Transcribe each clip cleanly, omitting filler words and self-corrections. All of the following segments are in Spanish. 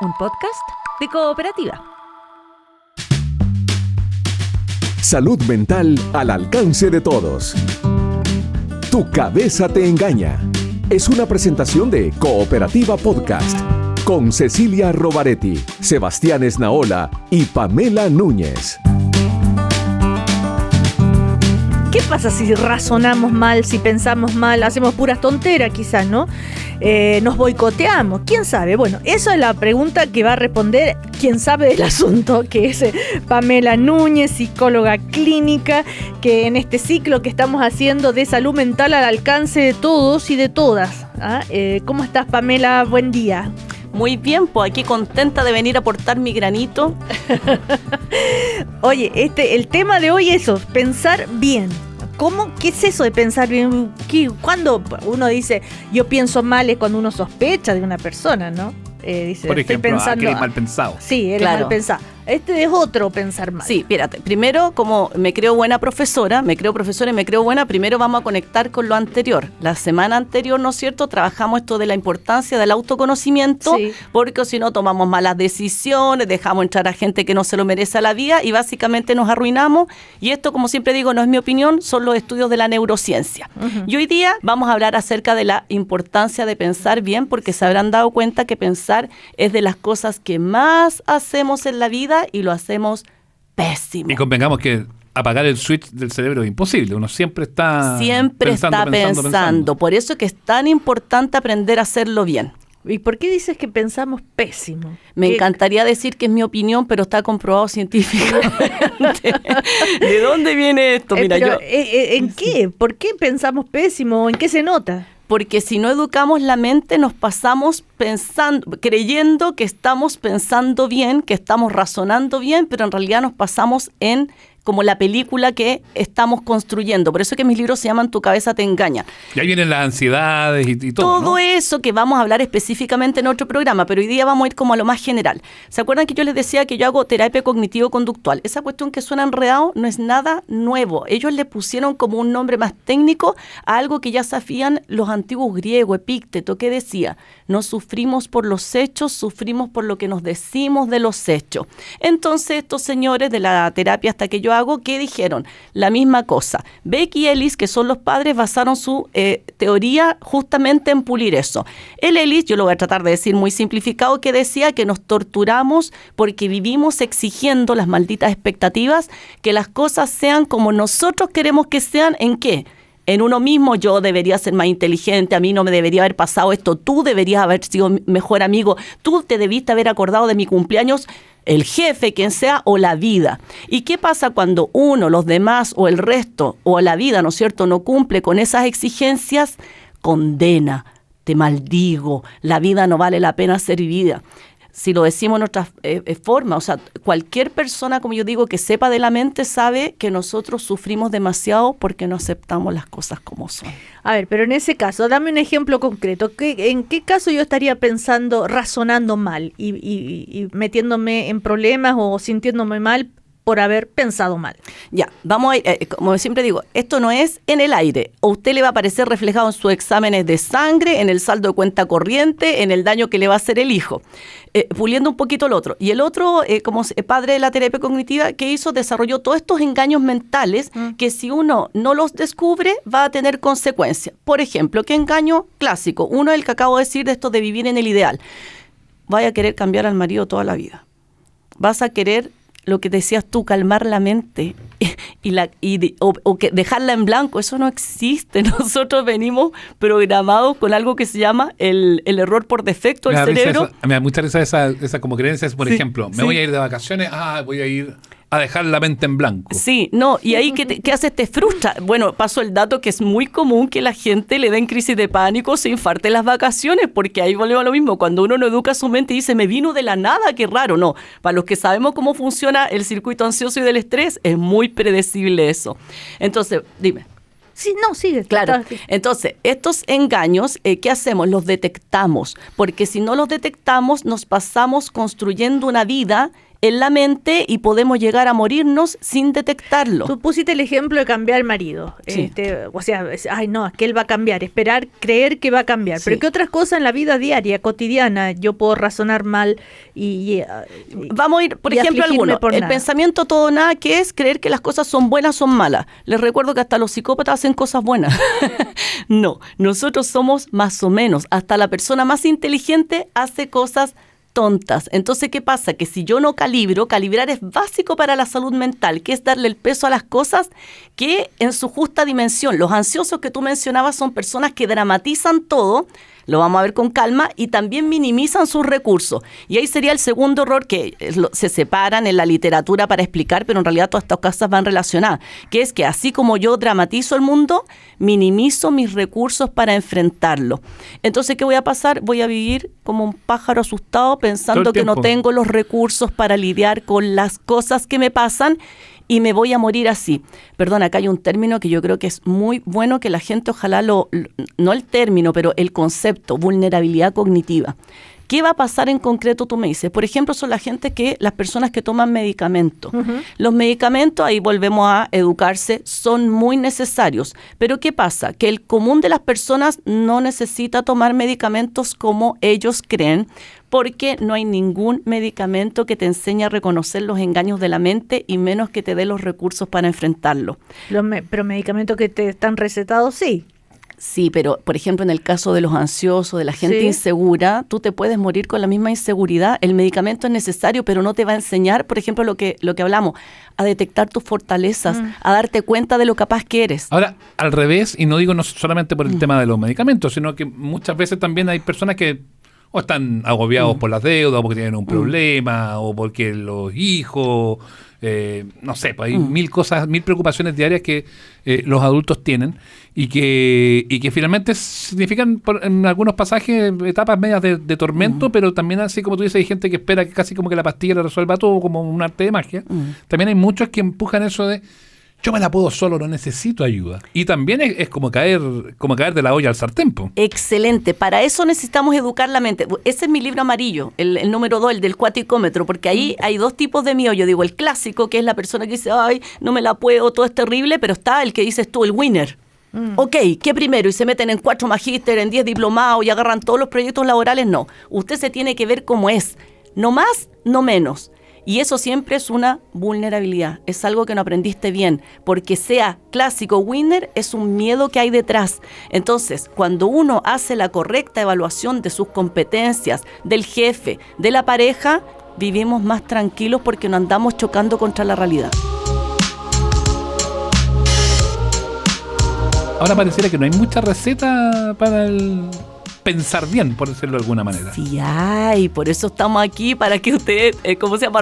un podcast de Cooperativa. Salud mental al alcance de todos. Tu cabeza te engaña. Es una presentación de Cooperativa Podcast con Cecilia Rovaretti, Sebastián Esnaola y Pamela Núñez. ¿Qué pasa si razonamos mal, si pensamos mal, hacemos puras tonteras quizás, ¿no? Nos boicoteamos, ¿quién sabe? Bueno, esa es la pregunta que va a responder quien sabe del asunto, que es Pamela Núñez, psicóloga clínica, que en este ciclo que estamos haciendo de salud mental al alcance de todos y de todas. ¿Cómo estás, Pamela? Buen día. Muy bien, pues aquí contenta de venir a aportar mi granito. Oye, el tema de hoy es eso, pensar bien. ¿Qué es eso de pensar bien? Cuando uno dice, yo pienso mal, es cuando uno sospecha de una persona, ¿no? Dice, por ejemplo, estoy pensando, que eres mal pensado. Sí, eres Claro. mal pensado. Este es otro pensar mal. Sí, fíjate, primero como me creo buena profesora y me creo buena, primero vamos a conectar con lo anterior. La semana anterior, ¿no es cierto?, trabajamos esto de la importancia del autoconocimiento, Sí. porque si no tomamos malas decisiones, dejamos entrar a gente que no se lo merece a la vida y básicamente nos arruinamos. Y esto, como siempre digo, no es mi opinión, son los estudios de la neurociencia. Uh-huh. Y hoy día vamos a hablar acerca de la importancia de pensar bien, porque se habrán dado cuenta que pensar es de las cosas que más hacemos en la vida y lo hacemos pésimo. Y convengamos que apagar el switch del cerebro es imposible. Uno siempre está pensando. Por eso es que es tan importante aprender a hacerlo bien. ¿Y por qué dices que pensamos pésimo? Me encantaría decir que es mi opinión, pero está comprobado científicamente. ¿De dónde viene esto? Mira, ¿En qué? ¿Por qué pensamos pésimo? ¿En qué se nota? Porque si no educamos la mente, nos pasamos creyendo que estamos pensando bien, que estamos razonando bien, pero en realidad nos pasamos en como la película que estamos construyendo. Por eso es que mis libros se llaman Tu cabeza te engaña. Y ahí vienen las ansiedades y todo, Todo ¿no? eso que vamos a hablar específicamente en otro programa, pero hoy día vamos a ir como a lo más general. ¿Se acuerdan que yo les decía que yo hago terapia cognitivo-conductual? Esa cuestión que suena enredado no es nada nuevo. Ellos le pusieron como un nombre más técnico a algo que ya sabían los antiguos griegos, Epícteto, que decía, no sufrimos por los hechos, sufrimos por lo que nos decimos de los hechos. Entonces estos señores de la terapia hasta que yo hago, ¿qué dijeron? La misma cosa. Beck y Ellis, que son los padres, basaron su teoría justamente en pulir eso. El Ellis, yo lo voy a tratar de decir muy simplificado, que decía que nos torturamos porque vivimos exigiendo las malditas expectativas, que las cosas sean como nosotros queremos que sean. ¿En qué? En uno mismo. Yo debería ser más inteligente, a mí no me debería haber pasado esto, tú deberías haber sido mejor amigo, tú te debiste haber acordado de mi cumpleaños, el jefe, quien sea, o la vida. ¿Y qué pasa cuando uno, los demás, o el resto, o la vida, ¿no es cierto?, no cumple con esas exigencias? Condena, te maldigo, la vida no vale la pena ser vivida. Si lo decimos en otra forma, o sea, cualquier persona, como yo digo, que sepa de la mente sabe que nosotros sufrimos demasiado porque no aceptamos las cosas como son. A ver, pero en ese caso, dame un ejemplo concreto. ¿En qué caso yo estaría pensando, razonando mal y metiéndome en problemas o sintiéndome mal por haber pensado mal? Ya, vamos a ir, como siempre digo, esto no es en el aire. O usted le va a aparecer reflejado en sus exámenes de sangre, en el saldo de cuenta corriente, en el daño que le va a hacer el hijo. Puliendo un poquito el otro. Y el otro, como padre de la terapia cognitiva, ¿qué hizo? Desarrolló todos estos engaños mentales que si uno no los descubre, va a tener consecuencias. Por ejemplo, ¿qué engaño clásico? Uno es el que acabo de decir de esto de vivir en el ideal. Vaya a querer cambiar al marido toda la vida. Vas a querer, lo que decías tú, calmar la mente o que dejarla en blanco. Eso no existe. Nosotros venimos programados con algo que se llama el error por defecto del cerebro. Me da mucha risa esa como creencias, por ejemplo, me voy a ir de vacaciones, voy a ir a dejar la mente en blanco. Sí, no, y ahí ¿qué haces? Te frustra. Bueno, paso el dato que es muy común que la gente le den crisis de pánico, se infarte las vacaciones, porque ahí volvemos a lo mismo. Cuando uno no educa su mente y dice, me vino de la nada, qué raro. No, para los que sabemos cómo funciona el circuito ansioso y del estrés, es muy predecible eso. Entonces, dime. Sí, no, sigue. Claro. Entonces, estos engaños, ¿qué hacemos? Los detectamos, porque si no los detectamos, nos pasamos construyendo una vida en la mente y podemos llegar a morirnos sin detectarlo. Tú pusiste el ejemplo de cambiar el marido. Sí. O sea, ay no, es que él va a cambiar, esperar, creer que va a cambiar. Sí. Pero ¿qué otras cosas en la vida diaria, cotidiana, yo puedo razonar mal y vamos a ir, por y ejemplo, afligirme algunos. por El nada? pensamiento todo o nada, que es creer que las cosas son buenas, son malas. Les recuerdo que hasta los psicópatas hacen cosas buenas. No, nosotros somos más o menos. Hasta la persona más inteligente hace cosas tontas. Entonces, ¿qué pasa? Que si yo no calibrar es básico para la salud mental, que es darle el peso a las cosas que en su justa dimensión. Los ansiosos que tú mencionabas son personas que dramatizan todo, lo vamos a ver con calma, y también minimizan sus recursos. Y ahí sería el segundo error, que se separan en la literatura para explicar, pero en realidad todas estas cosas van relacionadas, que es que así como yo dramatizo el mundo, minimizo mis recursos para enfrentarlo. Entonces, ¿qué voy a pasar? Voy a vivir como un pájaro asustado pensando que no tengo los recursos para lidiar con las cosas que me pasan, y me voy a morir así. Perdón, acá hay un término que yo creo que es muy bueno que la gente ojalá no el término, pero el concepto, vulnerabilidad cognitiva. ¿Qué va a pasar en concreto? Tú me dices, por ejemplo, son las personas que toman medicamentos. Uh-huh. Los medicamentos, ahí volvemos a educarse, son muy necesarios. Pero ¿qué pasa? Que el común de las personas no necesita tomar medicamentos como ellos creen, porque no hay ningún medicamento que te enseñe a reconocer los engaños de la mente y menos que te dé los recursos para enfrentarlo. Pero medicamentos que te están recetados, sí. Sí, pero por ejemplo en el caso de los ansiosos, de la gente insegura, tú te puedes morir con la misma inseguridad. El medicamento es necesario, pero no te va a enseñar, por ejemplo, lo que hablamos, a detectar tus fortalezas, a darte cuenta de lo capaz que eres. Ahora, al revés, y no digo no solamente por el tema de los medicamentos, sino que muchas veces también hay personas que o están agobiados por las deudas, o porque tienen un problema, o porque los hijos, no sé, pues hay mil cosas, mil preocupaciones diarias que los adultos tienen y que finalmente significan en algunos pasajes etapas medias de tormento, pero también así como tú dices, hay gente que espera que casi como que la pastilla le resuelva todo como un arte de magia. También hay muchos que empujan eso de yo me la puedo solo, no necesito ayuda. Y también es como caer de la olla al sartén. Excelente. Para eso necesitamos educar la mente. Ese es mi libro amarillo, el número 2, el del cuaticómetro, porque ahí hay dos tipos de mío. Yo digo el clásico, que es la persona que dice, ay, no me la puedo, todo es terrible, pero está el que dices tú, el winner. Ok, ¿qué primero? Y se meten en 4 magíster, en 10 diplomados y agarran todos los proyectos laborales. No, usted se tiene que ver como es. No más, no menos. Y eso siempre es una vulnerabilidad, es algo que no aprendiste bien, porque sea clásico winner es un miedo que hay detrás. Entonces, cuando uno hace la correcta evaluación de sus competencias, del jefe, de la pareja, vivimos más tranquilos porque no andamos chocando contra la realidad. Ahora pareciera que no hay mucha receta para el pensar bien, por decirlo de alguna manera. Sí hay, por eso estamos aquí, para que usted,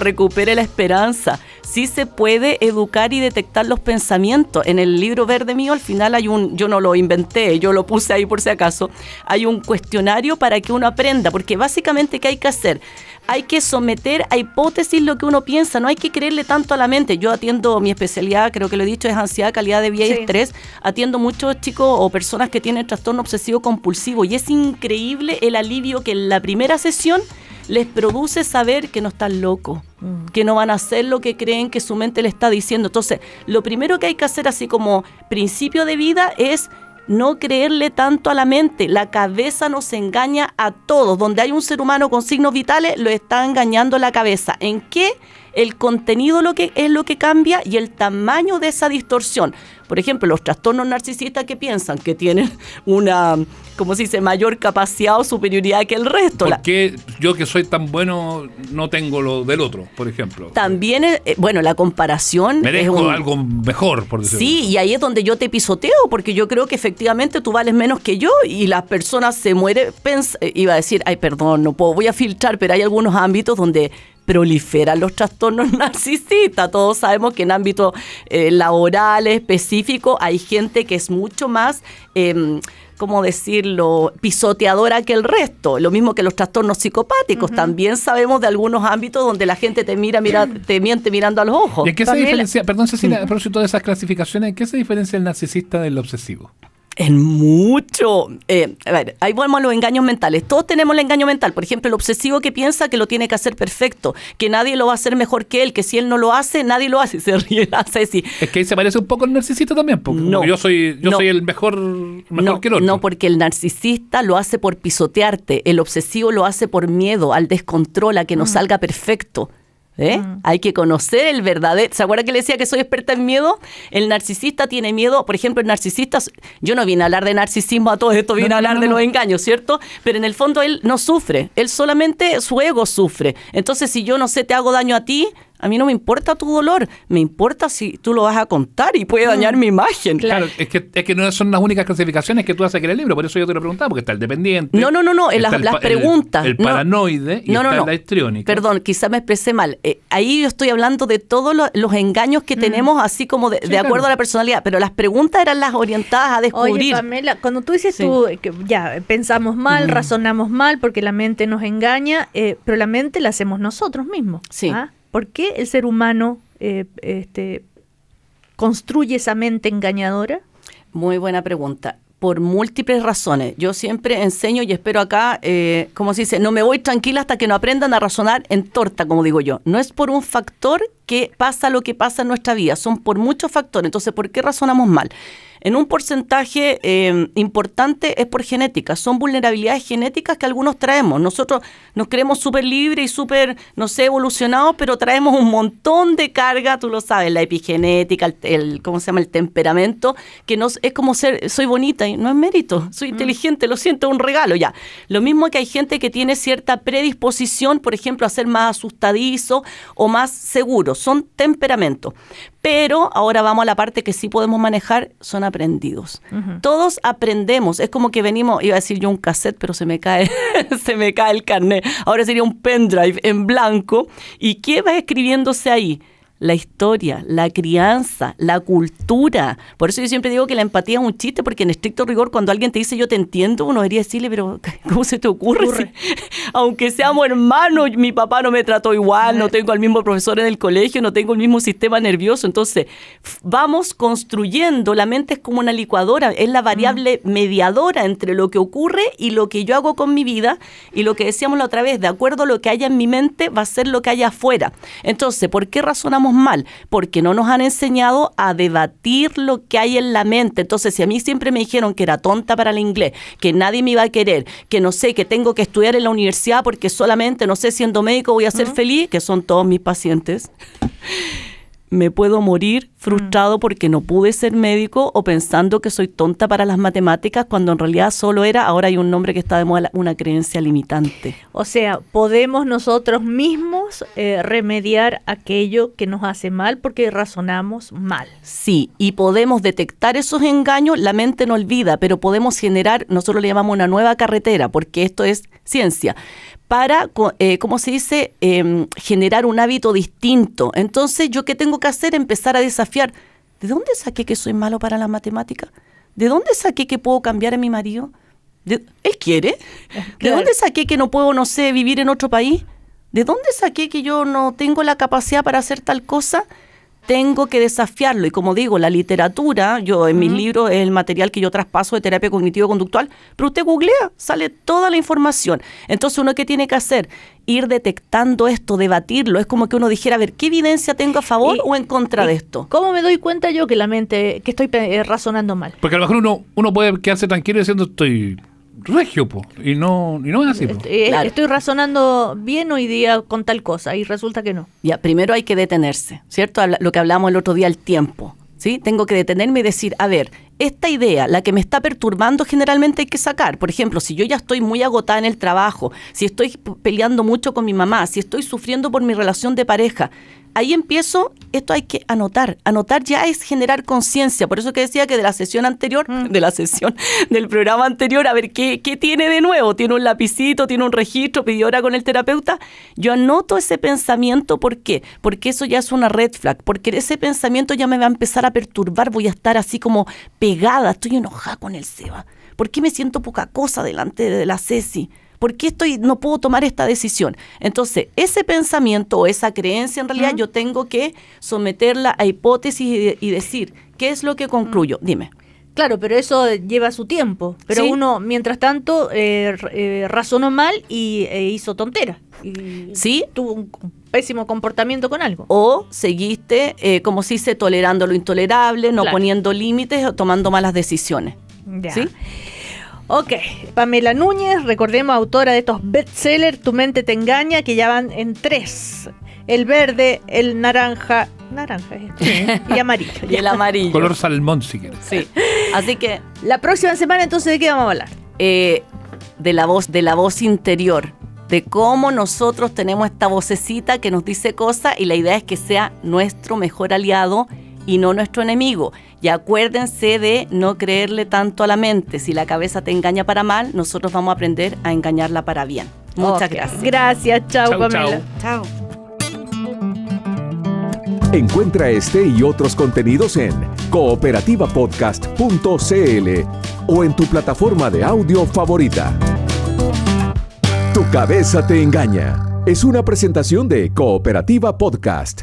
recupere la esperanza. Sí se puede educar y detectar los pensamientos. En el libro verde mío, al final hay yo no lo inventé, yo lo puse ahí por si acaso, hay un cuestionario para que uno aprenda, porque básicamente, ¿qué hay que hacer? Hay que someter a hipótesis lo que uno piensa, no hay que creerle tanto a la mente. Yo atiendo, mi especialidad, creo que lo he dicho, es ansiedad, calidad de vida y estrés. Atiendo muchos chicos o personas que tienen trastorno obsesivo compulsivo y es increíble el alivio que en la primera sesión les produce saber que no están locos, que no van a hacer lo que creen que su mente le está diciendo. Entonces, lo primero que hay que hacer, así como principio de vida, es no creerle tanto a la mente. La cabeza nos engaña a todos. Donde hay un ser humano con signos vitales, lo está engañando la cabeza. ¿En qué? El contenido es lo que cambia y el tamaño de esa distorsión. Por ejemplo, los trastornos narcisistas que piensan que tienen una, ¿cómo se dice?, mayor capacidad o superioridad que el resto. ¿Por qué yo que soy tan bueno no tengo lo del otro, por ejemplo? También, la comparación... Merezco algo mejor, por decirlo. Sí, y ahí es donde yo te pisoteo, porque yo creo que efectivamente tú vales menos que yo y las personas se mueren... Iba a decir, ay, perdón, no puedo, voy a filtrar, pero hay algunos ámbitos donde proliferan los trastornos narcisistas. Todos sabemos que en ámbitos laborales específicos hay gente que es mucho más, ¿cómo decirlo?, pisoteadora que el resto. Lo mismo que los trastornos psicopáticos. También sabemos de algunos ámbitos donde la gente te miente mirando a los ojos. ¿Y en qué se diferencia, perdón Cecilia, a propósito de esas clasificaciones, en qué se diferencia el narcisista del obsesivo? En mucho. A ver, ahí volvemos a los engaños mentales. Todos tenemos el engaño mental. Por ejemplo, el obsesivo que piensa que lo tiene que hacer perfecto, que nadie lo va a hacer mejor que él, que si él no lo hace, nadie lo hace. Se ríe la Ceci. Es que ahí se parece un poco al narcisista también, porque No. yo soy el mejor que el otro. No, porque el narcisista lo hace por pisotearte, el obsesivo lo hace por miedo al descontrol, a que no salga perfecto. Hay que conocer el verdadero. ¿Se acuerda que le decía que soy experta en miedo? El narcisista tiene miedo. Por ejemplo, el narcisista, yo no vine a hablar de narcisismo a todo esto, vine a hablar de los engaños, ¿cierto? Pero en el fondo él no sufre, él solamente su ego sufre. Entonces, si yo, no sé, te hago daño a ti, a mí no me importa tu dolor, me importa si tú lo vas a contar y puede dañar mi imagen. Claro, es que no son las únicas clasificaciones que tú haces en el libro, por eso yo te lo preguntaba, porque está el dependiente. No, las preguntas. El paranoide y está la histriónica. Perdón, quizás me expresé mal. Ahí yo estoy hablando de todos los engaños que tenemos, así como de acuerdo a la personalidad, pero las preguntas eran las orientadas a descubrir. Oye, Pamela, cuando tú dices que ya pensamos mal, razonamos mal, porque la mente nos engaña, pero la mente la hacemos nosotros mismos. Sí. ¿Ah? ¿Por qué el ser humano construye esa mente engañadora? Muy buena pregunta. Por múltiples razones. Yo siempre enseño y espero acá, como se dice, no me voy tranquila hasta que no aprendan a razonar en torta, como digo yo. No es por un factor que pasa lo que pasa en nuestra vida, son por muchos factores. Entonces, ¿por qué razonamos mal? En un porcentaje importante es por genética. Son vulnerabilidades genéticas que algunos traemos. Nosotros nos creemos súper libres y súper, no sé, evolucionados, pero traemos un montón de carga, tú lo sabes, la epigenética, ¿cómo se llama? El temperamento, que es como soy bonita y no es mérito, soy inteligente, lo siento, es un regalo, ya. Lo mismo que hay gente que tiene cierta predisposición, por ejemplo, a ser más asustadizo o más seguro. Son temperamentos. Pero ahora vamos a la parte que sí podemos manejar, son aprendidos. Todos aprendemos, es como que venimos, iba a decir yo un cassette, pero se me cae el carnet. Ahora sería un pendrive en blanco. ¿Y qué va escribiéndose ahí? La historia, la crianza, la cultura. Por eso yo siempre digo que la empatía es un chiste, porque en estricto rigor, cuando alguien te dice yo te entiendo, uno debería decirle, pero ¿cómo se te ocurre? Si, aunque seamos hermanos, mi papá no me trató igual, no tengo al mismo profesor en el colegio, no tengo el mismo sistema nervioso. Entonces, vamos construyendo, la mente es como una licuadora, es la variable mediadora entre lo que ocurre y lo que yo hago con mi vida, y lo que decíamos la otra vez, de acuerdo a lo que haya en mi mente, va a ser lo que haya afuera. Entonces, ¿por qué razonamos mal? Porque no nos han enseñado a debatir lo que hay en la mente. Entonces, si a mí siempre me dijeron que era tonta para el inglés, que nadie me iba a querer, que no sé, que tengo que estudiar en la universidad porque solamente, no sé, siendo médico voy a ser feliz, que son todos mis pacientes, me puedo morir frustrado porque no pude ser médico, o pensando que soy tonta para las matemáticas, cuando en realidad solo era, ahora hay un nombre que está de moda, una creencia limitante. O sea, podemos nosotros mismos remediar aquello que nos hace mal porque razonamos mal. Sí, y podemos detectar esos engaños, la mente no olvida, pero podemos generar, nosotros le llamamos una nueva carretera, porque esto es ciencia, para, ¿cómo se dice?, generar un hábito distinto. Entonces, ¿yo qué tengo que hacer? Empezar a desafiar. ¿De dónde saqué que soy malo para la matemática? ¿De dónde saqué que puedo cambiar a mi marido? ¿Él quiere? Claro. ¿De dónde saqué que no puedo, no sé, vivir en otro país? ¿De dónde saqué que yo no tengo la capacidad para hacer tal cosa? Tengo que desafiarlo. Y como digo, la literatura, yo en mis libros es el material que yo traspaso de terapia cognitivo-conductual, pero usted googlea, sale toda la información. Entonces, ¿uno qué tiene que hacer? Ir detectando esto, debatirlo. Es como que uno dijera, a ver, ¿qué evidencia tengo a favor o en contra de esto? ¿Cómo me doy cuenta yo que que estoy razonando mal? Porque a lo mejor uno puede quedarse tranquilo diciendo estoy regio, y no es así. Claro. Estoy razonando bien hoy día con tal cosa y resulta que no. Ya, primero hay que detenerse, ¿cierto? Lo que hablamos el otro día, el tiempo, ¿sí? Tengo que detenerme y decir, a ver, esta idea, la que me está perturbando, generalmente hay que sacar. Por ejemplo, si yo ya estoy muy agotada en el trabajo, si estoy peleando mucho con mi mamá, si estoy sufriendo por mi relación de pareja, ahí empiezo, esto hay que anotar. Anotar ya es generar conciencia. Por eso que decía que de la sesión anterior, del programa anterior, a ver, ¿qué tiene de nuevo? ¿Tiene un lapicito? ¿Tiene un registro? ¿Pidió hora con el terapeuta? Yo anoto ese pensamiento. ¿Por qué? Porque eso ya es una red flag. Porque ese pensamiento ya me va a empezar a perturbar. Voy a estar así como pegada. Estoy enojada con el Seba. ¿Por qué me siento poca cosa delante de la Ceci? ¿Por qué no puedo tomar esta decisión? Entonces, ese pensamiento o esa creencia, en realidad, yo tengo que someterla a hipótesis y decir, ¿qué es lo que concluyo? Dime. Claro, pero eso lleva su tiempo. Pero Sí. uno, mientras tanto, razonó mal y hizo tontera. Y Sí. tuvo un pésimo comportamiento con algo. O seguiste, como se dice, tolerando lo intolerable, no Claro. poniendo límites o tomando malas decisiones. Ya. ¿Sí? Ok, Pamela Núñez, recordemos, autora de estos bestsellers, Tu mente te engaña, que ya van en 3. El verde, el naranja es este, y amarillo. Y el amarillo. Color salmón, si quieres. Sí. Así que La próxima semana, entonces, ¿de qué vamos a hablar? de la voz interior, de cómo nosotros tenemos esta vocecita que nos dice cosas y la idea es que sea nuestro mejor aliado y no nuestro enemigo. Y acuérdense de no creerle tanto a la mente. Si la cabeza te engaña para mal, nosotros vamos a aprender a engañarla para bien. Muchas Ok, gracias. Gracias, chao, Chau, Pamela. Chao. Encuentra este y otros contenidos en cooperativapodcast.cl o en tu plataforma de audio favorita. Tu cabeza te engaña. Es una presentación de Cooperativa Podcast.